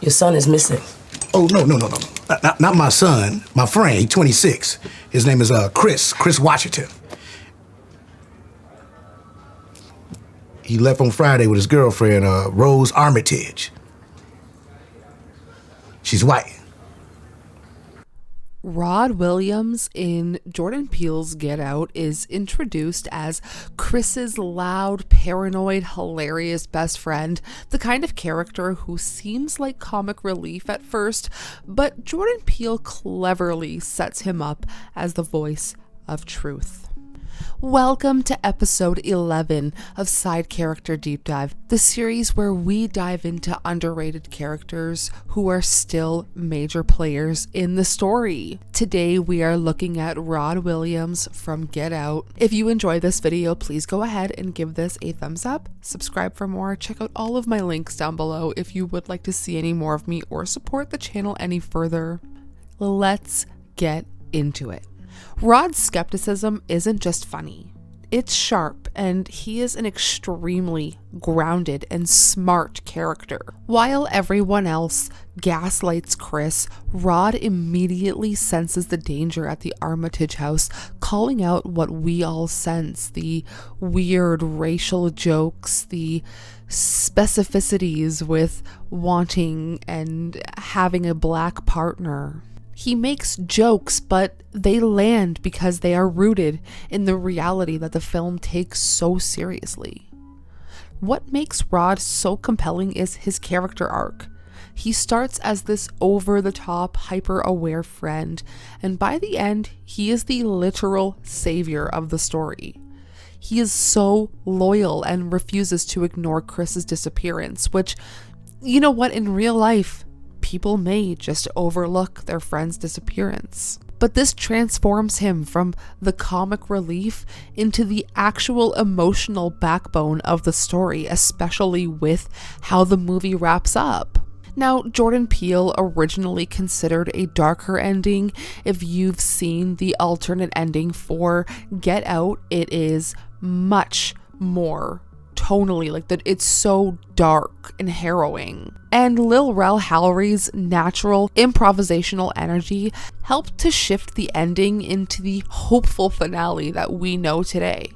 Your son is missing. Oh, no. Not my son. My friend, he's 26. His name is Chris Washington. He left on Friday with his girlfriend, Rose Armitage. She's white. Rod Williams in Jordan Peele's Get Out is introduced as Chris's loud, paranoid, hilarious best friend, the kind of character who seems like comic relief at first, but Jordan Peele cleverly sets him up as the voice of truth. Welcome to episode 11 of Side Character Deep Dive, the series where we dive into underrated characters who are still major players in the story. Today we are looking at Rod Williams from Get Out. If you enjoy this video, please go ahead and give this a thumbs up, subscribe for more, check out all of my links down below if you would like to see any more of me or support the channel any further. Let's get into it. Rod's skepticism isn't just funny, it's sharp, and he is an extremely grounded and smart character. While everyone else gaslights Chris, Rod immediately senses the danger at the Armitage house, calling out what we all sense: the weird racial jokes, the specificities with wanting and having a black partner. He makes jokes, but they land because they are rooted in the reality that the film takes so seriously. What makes Rod so compelling is his character arc. He starts as this over-the-top, hyper-aware friend, and by the end, he is the literal savior of the story. He is so loyal and refuses to ignore Chris's disappearance, which, you know what, in real life, people may just overlook their friend's disappearance. But this transforms him from the comic relief into the actual emotional backbone of the story, especially with how the movie wraps up. Now, Jordan Peele originally considered a darker ending. If you've seen the alternate ending for Get Out, it is much more tonally, like that, it's so dark and harrowing. And Lil Rel Howery's natural improvisational energy helped to shift the ending into the hopeful finale that we know today.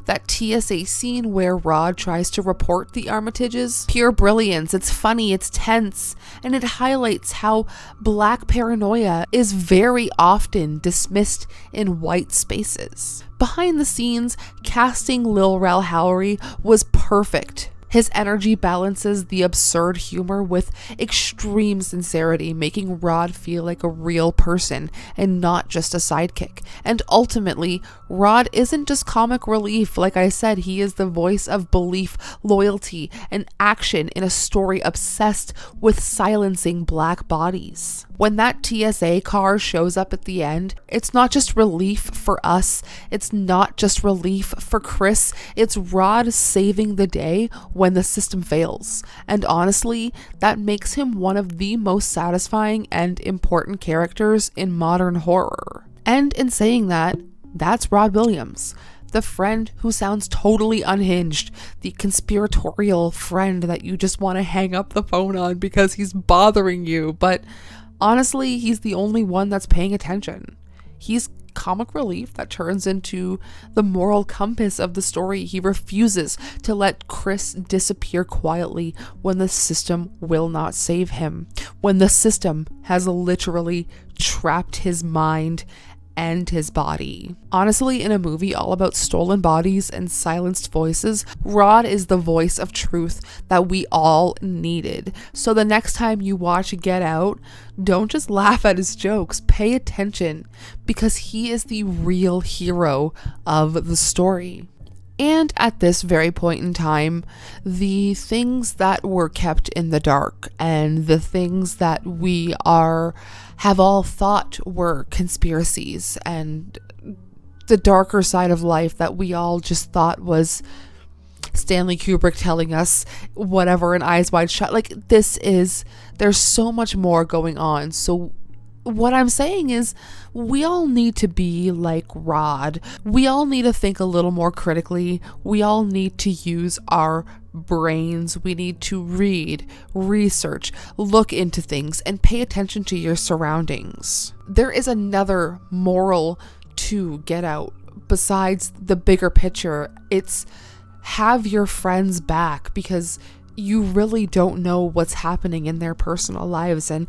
That TSA scene where Rod tries to report the Armitages, pure brilliance. It's funny, it's tense, and it highlights how black paranoia is very often dismissed in white spaces. Behind the scenes, casting Lil Rel Howery was perfect. His energy balances the absurd humor with extreme sincerity, making Rod feel like a real person and not just a sidekick. And ultimately, Rod isn't just comic relief. Like I said, he is the voice of belief, loyalty, and action in a story obsessed with silencing black bodies. When that TSA car shows up at the end, it's not just relief for us, it's not just relief for Chris, it's Rod saving the day when the system fails. And honestly, that makes him one of the most satisfying and important characters in modern horror. And in saying that, that's Rod Williams. The friend who sounds totally unhinged, the conspiratorial friend that you just want to hang up the phone on because he's bothering you, but honestly, he's the only one that's paying attention. He's comic relief that turns into the moral compass of the story. He refuses to let Chris disappear quietly when the system will not save him, when the system has literally trapped his mind and his body. Honestly, in a movie all about stolen bodies and silenced voices, Rod is the voice of truth that we all needed. So the next time you watch Get Out, don't just laugh at his jokes, pay attention, because he is the real hero of the story. And at this very point in time, the things that were kept in the dark and the things that we have all thought were conspiracies and the darker side of life that we all just thought was Stanley Kubrick telling us whatever in Eyes Wide Shut. Like, there's so much more going on. So what I'm saying is we all need to be like Rod. We all need to think a little more critically. We all need to use our brains. We need to read, research, look into things, and pay attention to your surroundings. There is another moral to Get Out besides the bigger picture. It's have your friends back, because you really don't know what's happening in their personal lives, and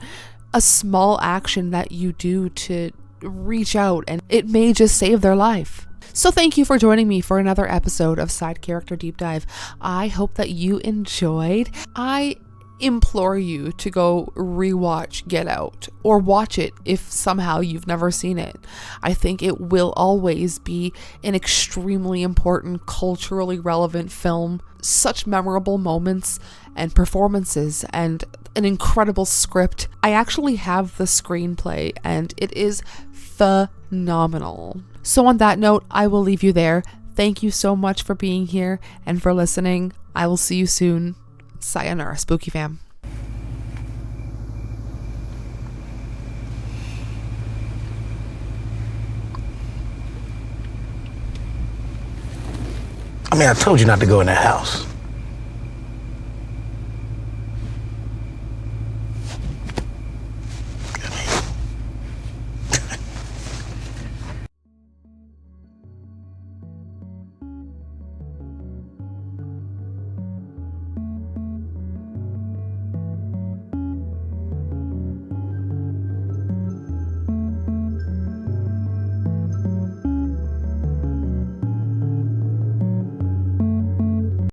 a small action that you do to reach out, and it may just save their life. So thank you for joining me for another episode of Side Character Deep Dive. I hope that you enjoyed. I implore you to go rewatch Get Out, or watch it if somehow you've never seen it. I think it will always be an extremely important, culturally relevant film. Such memorable moments and performances, and an incredible script. I actually have the screenplay, and it is phenomenal. So on that note, I will leave you there. Thank you so much for being here and for listening. I will see you soon. Sayonara, Spooky fam. I mean, I told you not to go in that house.